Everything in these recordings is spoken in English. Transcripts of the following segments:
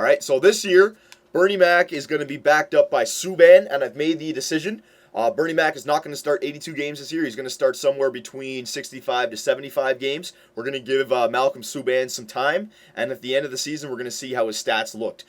All right, so this year, Bernie Mac is going to be backed up by Subban, and I've made the decision. Bernie Mac is not going to start 82 games this year. He's going to start somewhere between 65 to 75 games. We're going to give Malcolm Subban some time, and at the end of the season, we're going to see how his stats looked.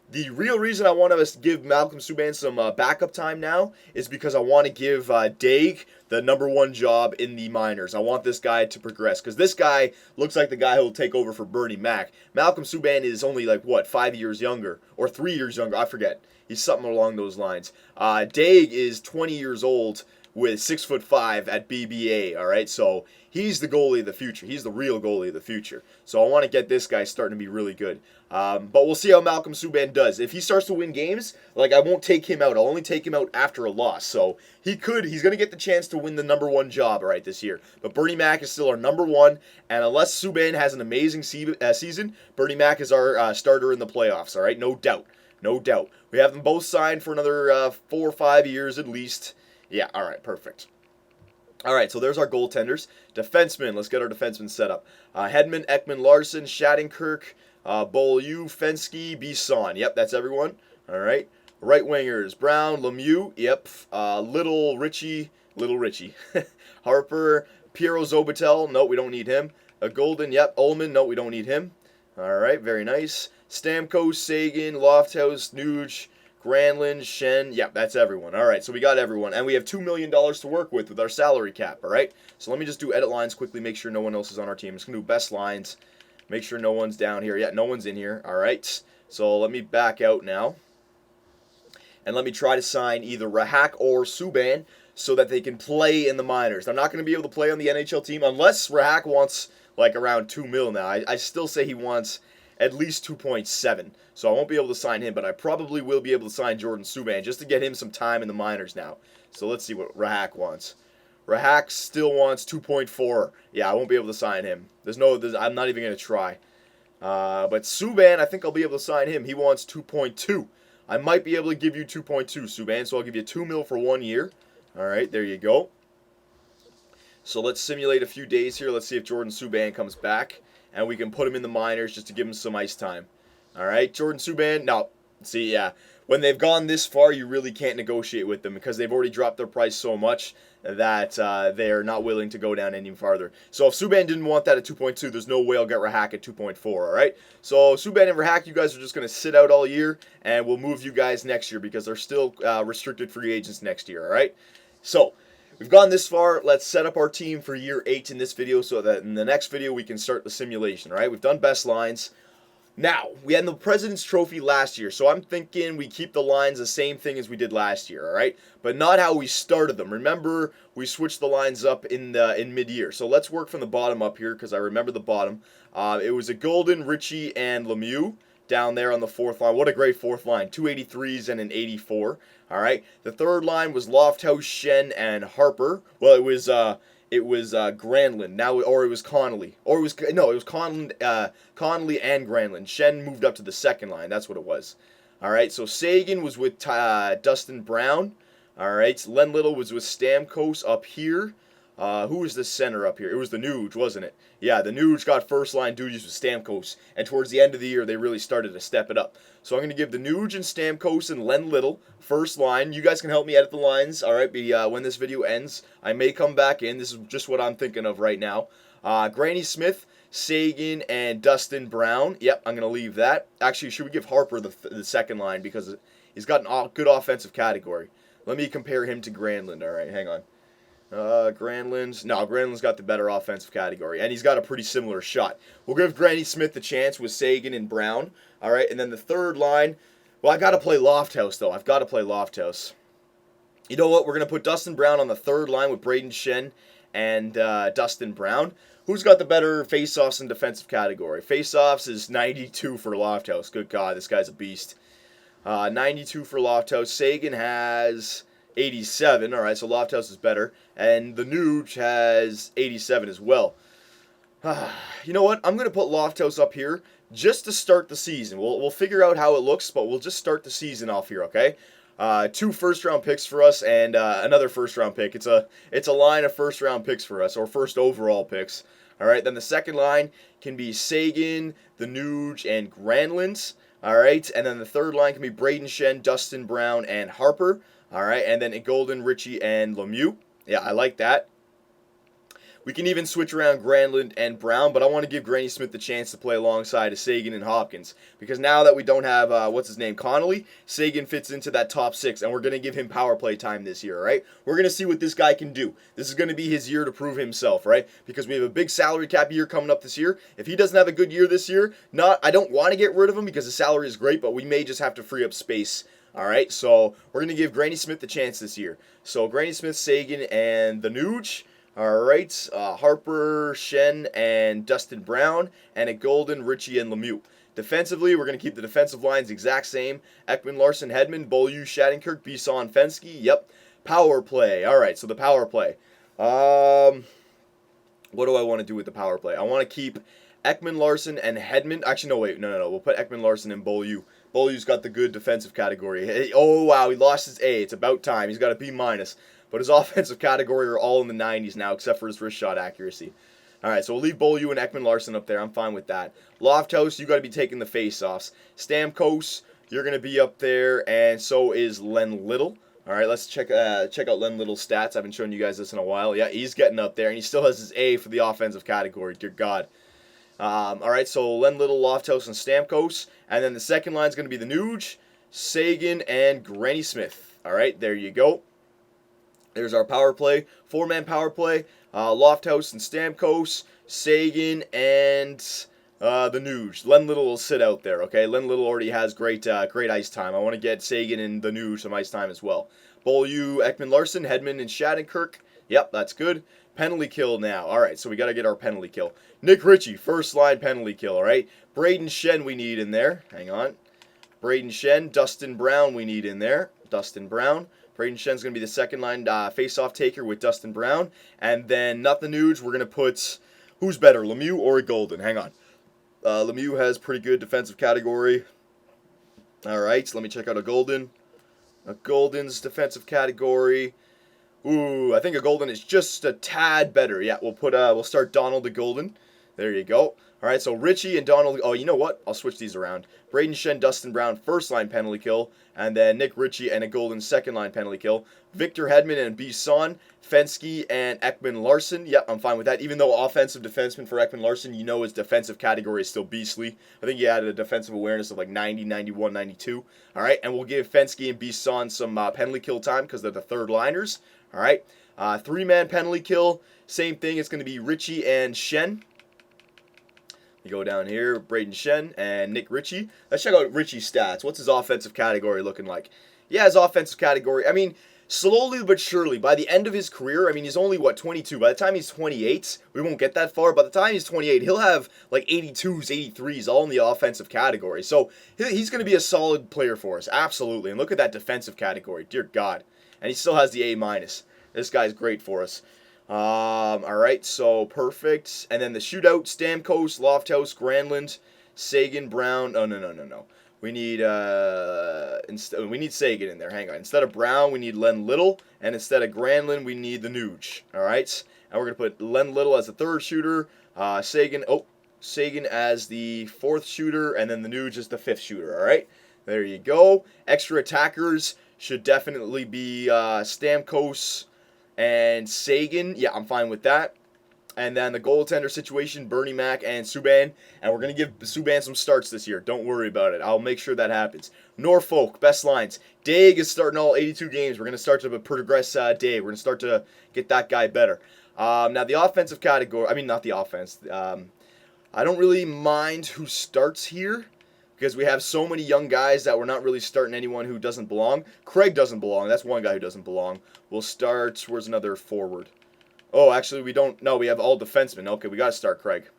The real reason I want to give Malcolm Subban some backup time now is because I want to give Daig the #1 job in the minors. I want this guy to progress because this guy looks like the guy who will take over for Bernie Mac. Malcolm Subban is only 5 years younger or 3 years younger. I forget. He's something along those lines. Daig is 20 years old with 6'5" at BBA. All right, so he's the goalie of the future. He's the real goalie of the future. So I want to get this guy starting to be really good. But we'll see how Malcolm Subban does. If he starts to win games, I won't take him out. I'll only take him out after a loss. So he's going to get the chance to win the #1 job, all right, this year. But Bernie Mac is still our #1, and unless Subban has an amazing season, Bernie Mac is our starter in the playoffs, all right? No doubt. No doubt. We have them both signed for another 4 or 5 years at least. Yeah, all right, perfect. All right, so there's our goaltenders. Defensemen, let's get our defensemen set up. Hedman, Ekman, Larson, Shattenkirk, Beaulieu, Fensky, Bisson. Yep, that's everyone. All right. Right wingers, Brown, Lemieux. Yep. Little Richie. Harper, Piero Zobatel. No, we don't need him. Golden, yep. Ullman, no, we don't need him. All right, very nice. Stamkos, Sagan, Lofthouse, Nuge, Granlund, Shen. Yep, that's everyone. All right, so we got everyone. And we have $2 million to work with our salary cap, all right? So let me just do edit lines quickly, make sure no one else is on our team. I'm just going to do best lines, make sure no one's down here. Yeah, no one's in here. All right, so let me back out now. And let me try to sign either Rahak or Subban so that they can play in the minors. They're not going to be able to play on the NHL team unless Rahak wants around $2 million now. I still say he wants at least 2.7. So I won't be able to sign him, but I probably will be able to sign Jordan Subban just to get him some time in the minors now. So let's see what Rahak wants. Rahak still wants 2.4. Yeah, I won't be able to sign him. I'm not even going to try. But Subban, I think I'll be able to sign him. He wants 2.2. I might be able to give you 2.2, Subban, so I'll give you $2 million for 1 year. All right, there you go. So let's simulate a few days here. Let's see if Jordan Subban comes back. And we can put him in the minors just to give him some ice time. All right, Jordan Subban. Now, see, yeah, when they've gone this far, you really can't negotiate with them because they've already dropped their price so much that they're not willing to go down any farther. So if Subban didn't want that at 2.2, there's no way I'll get Rahak at 2.4, all right? So Subban and Rahak, you guys are just going to sit out all year, and we'll move you guys next year because they're still restricted free agents next year, all right? So we've gone this far. Let's set up our team for year 8 in this video so that in the next video we can start the simulation, all right? We've done best lines. Now, we had the President's Trophy last year, so I'm thinking we keep the lines the same thing as we did last year, all right? But not how we started them. Remember, we switched the lines up in mid-year. So let's work from the bottom up here because I remember the bottom. It was a Golden, Richie, and Lemieux down there on the fourth line. What a great fourth line. 2 83s and an 84. All right. The third line was Lofthouse, Shen, and Harper. Well, it was Granlund. Now, or it was Connolly. Or it was Connolly and Granlund. Shen moved up to the second line. That's what it was. All right. So Sagan was with Dustin Brown. All right. Len Little was with Stamkos up here. Who was the center up here? It was the Nuge, wasn't it? Yeah, the Nuge got first line duties with Stamkos, and towards the end of the year, they really started to step it up. So I'm going to give the Nuge and Stamkos and Len Little first line. You guys can help me edit the lines, all right? When this video ends, I may come back in. This is just what I'm thinking of right now. Granny Smith, Sagan, and Dustin Brown. Yep, I'm going to leave that. Actually, should we give Harper the second line because he's got a good offensive category. Let me compare him to Granlund. All right, hang on. Granlund's got the better offensive category, and he's got a pretty similar shot. We'll give Granny Smith the chance with Sagan and Brown, all right, and then the third line, well, I got to play Lofthouse, though. I've got to play Lofthouse. You know what? We're going to put Dustin Brown on the third line with Braden Shen and Dustin Brown. Who's got the better face-offs and defensive category? Face-offs is 92 for Lofthouse. Good God, this guy's a beast. 92 for Lofthouse. Sagan has 87. All right, so Lofthouse is better. And the Nuge has 87 as well. You know what? I'm going to put Lofthouse up here just to start the season. We'll figure out how it looks, but we'll just start the season off here, okay? 2 first-round picks for us and another first-round pick. It's a line of first-round picks for us, or first overall picks. All right, then the second line can be Sagan, the Nuge, and Granlund. All right, and then the third line can be Braden Shen, Dustin Brown, and Harper. All right, and then Golden, Ritchie, and Lemieux. Yeah, I like that. We can even switch around Granlund and Brown, but I want to give Granny Smith the chance to play alongside of Sagan and Hopkins. Because now that we don't have, Connolly, Sagan fits into that top six, and we're going to give him power play time this year, right? We're going to see what this guy can do. This is going to be his year to prove himself, right? Because we have a big salary cap year coming up this year. If he doesn't have a good year this year, I don't want to get rid of him because the salary is great, but we may just have to free up space. All right, so we're going to give Granny Smith the chance this year. So Granny Smith, Sagan, and the Nuge. All right, Harper, Shen, and Dustin Brown, and at Golden, Ritchie, and Lemieux. Defensively, we're going to keep the defensive lines exact same. Ekman, Larson, Hedman, Beaulieu, Shattenkirk, Bisson, Fensky. Yep. Power play. All right, so the power play. What do I want to do with the power play? I want to keep Ekman, Larson, and Hedman. Actually, no, wait. No. We'll put Ekman, Larson, and Beaulieu. Beaulieu's got the good defensive category. Hey, oh, wow, he lost his A. It's about time. He's got a B-. But his offensive category are all in the 90s now, except for his wrist shot accuracy. All right, so we'll leave Beaulieu and Ekman Larson up there. I'm fine with that. Lofthouse, you got to be taking the face-offs. Stamkos, you're going to be up there, and so is Len Little. All right, let's check out Len Little's stats. I haven't shown you guys this in a while. Yeah, he's getting up there, and he still has his A for the offensive category. Dear God. All right, so Len Little, Lofthouse, and Stamkos. And then the second line is going to be the Nuge, Sagan, and Granny Smith. All right, there you go. There's our power play, four-man power play. Lofthouse and Stamkos, Sagan, and the Nuge. Len Little will sit out there, okay? Len Little already has great ice time. I want to get Sagan and the Nuge some ice time as well. Beaulieu, Ekman Larson, Hedman, and Shattenkirk. Yep, that's good. Penalty kill now. All right, so we got to get our penalty kill. Nick Ritchie, first line penalty kill, all right? Braden Shen we need in there. Hang on. Braden Shen, Dustin Brown we need in there. Dustin Brown. Braden Shen's going to be the second line face-off taker with Dustin Brown. And then, not the Nuge, we're going to put, who's better, Lemieux or Golden? Hang on. Lemieux has pretty good defensive category. All right, so let me check out a Golden. A Golden's defensive category. Ooh, I think a Golden is just a tad better. Yeah, we'll start Donald to Golden. There you go. All right, so Ritchie and Donald. Oh, you know what? I'll switch these around. Braden Shen, Dustin Brown, first line penalty kill, and then Nick Ritchie and a Golden second line penalty kill. Victor Hedman and Bisson, Fensky and Ekman Larson. Yep, I'm fine with that. Even though offensive defenseman for Ekman Larson, you know his defensive category is still beastly. I think he had a defensive awareness of like 90, 91, 92. All right, and we'll give Fensky and Bisson some penalty kill time because they're the third liners. All right, three-man penalty kill. Same thing. It's going to be Ritchie and Shen. You go down here, Braden Shen and Nick Ritchie. Let's check out Ritchie's stats. What's his offensive category looking like? Yeah, his offensive category, I mean, slowly but surely, by the end of his career, I mean, he's only, 22? By the time he's 28, we won't get that far. By the time he's 28, he'll have, 82s, 83s, all in the offensive category. So, he's going to be a solid player for us, absolutely. And look at that defensive category, dear God. And he still has the A-. This guy's great for us. All right, so perfect. And then the shootout: Stamkos, Lofthouse, Granlund, Sagan, Brown. Oh no. We need Sagan in there. Hang on. Instead of Brown, we need Len Little, and instead of Granlund, we need the Nuge. All right, and we're gonna put Len Little as the third shooter. Sagan as the fourth shooter, and then the Nuge as the fifth shooter. All right, there you go. Extra attackers should definitely be Stamkos and Sagan. Yeah, I'm fine with that. And then the goaltender situation, Bernie Mac and Subban. And we're going to give Subban some starts this year. Don't worry about it. I'll make sure that happens. Norfolk, best lines. Daig is starting all 82 games. We're going to start to progress Daig. We're going to start to get that guy better. Now, the offensive category, I mean, not the offense. I don't really mind who starts here, because we have so many young guys that we're not really starting anyone who doesn't belong. Craig doesn't belong. That's one guy who doesn't belong. We'll start, where's another forward? Oh, actually, we don't. No, we have all defensemen. Okay, we got to start Craig.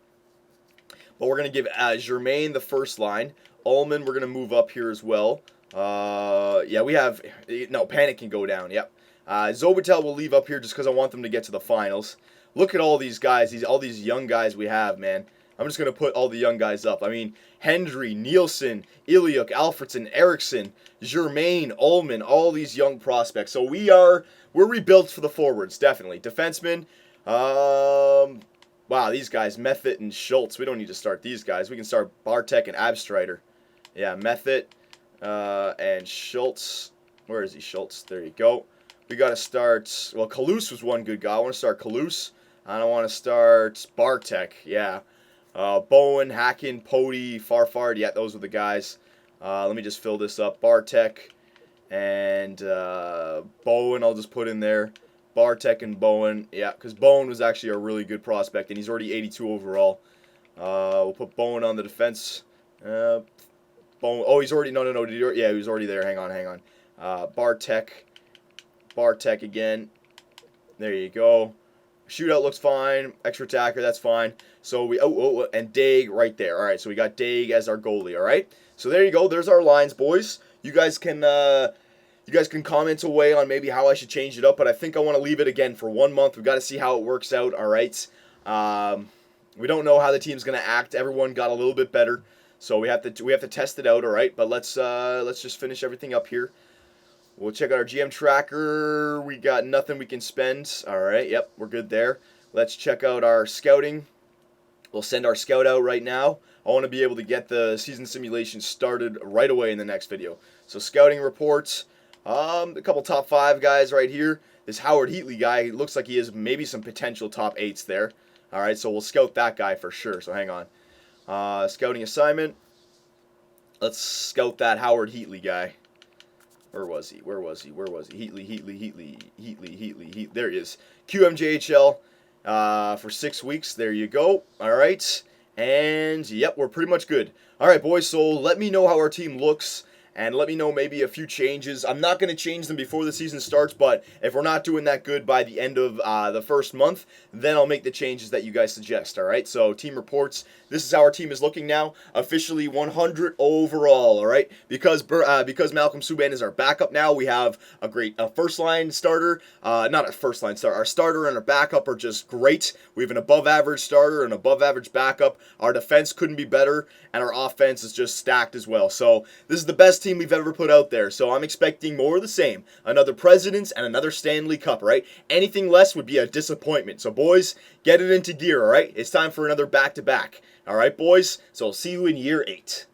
But we're going to give Germain the first line. Ullman, we're going to move up here as well. Yeah, we have, no, Panic can go down, yep. Zobatel will leave up here just because I want them to get to the finals. Look at all these guys, all these young guys we have, man. I'm just going to put all the young guys up. I mean, Hendry, Nielsen, Iliuk, Alfredson, Eriksson, Germain, Ullman, all these young prospects. So we're rebuilt for the forwards, definitely. Defensemen, wow, these guys, Method and Schultz. We don't need to start these guys. We can start Bartek and Abstrider. Yeah, Method. And Schultz. Where is he, Schultz? There you go. We got to start. Well, Kalous was one good guy. I want to start Kalous. I don't want to start Bartek. Yeah. Bowen, Hacken, Pody, Farfard. Yeah, those were the guys. Let me just fill this up. Bartek and Bowen, I'll just put in there. Bartek and Bowen. Yeah, because Bowen was actually a really good prospect, and he's already 82 overall. We'll put Bowen on the defense. Bowen. Oh, he's already. No. Yeah, he was already there. Hang on. Bartek again. There you go. Shootout looks fine. Extra attacker, that's fine. So we and Daig right there. All right, so we got Daig as our goalie. All right. So there you go. There's our lines, boys. You guys can comment away on maybe how I should change it up, but I think I want to leave it again for 1 month. We've got to see how it works out. All right. We don't know how the team's gonna act. Everyone got a little bit better, so we have to test it out. All right. But let's just finish everything up here. We'll check out our GM tracker. We got nothing we can spend. All right, yep, we're good there. Let's check out our scouting. We'll send our scout out right now. I want to be able to get the season simulation started right away in the next video. So scouting reports. A couple top 5 guys right here. This Howard Heatley guy, he looks like he has maybe some potential top 8s there. All right, so we'll scout that guy for sure. So hang on. Scouting assignment. Let's scout that Howard Heatley guy. Where was he? Heatley. There he is. QMJHL for 6 weeks. There you go. All right. And, yep, we're pretty much good. All right, boys, so let me know how our team looks. And let me know maybe a few changes. I'm not going to change them before the season starts, but if we're not doing that good by the end of the first month, then I'll make the changes that you guys suggest, all right? So team reports, this is how our team is looking now. Officially 100 overall, all right? Because Malcolm Subban is our backup now, we have a great first-line starter. Not a first-line starter. Our starter and our backup are just great. We have an above-average starter and above-average backup. Our defense couldn't be better, and our offense is just stacked as well. So this is the best team we've ever put out there, so I'm expecting more of the same. Another Presidents and another Stanley Cup, right? Anything less would be a disappointment. So, boys, get it into gear, all right? It's time for another back-to-back. All right, boys? So I'll see you in year 8.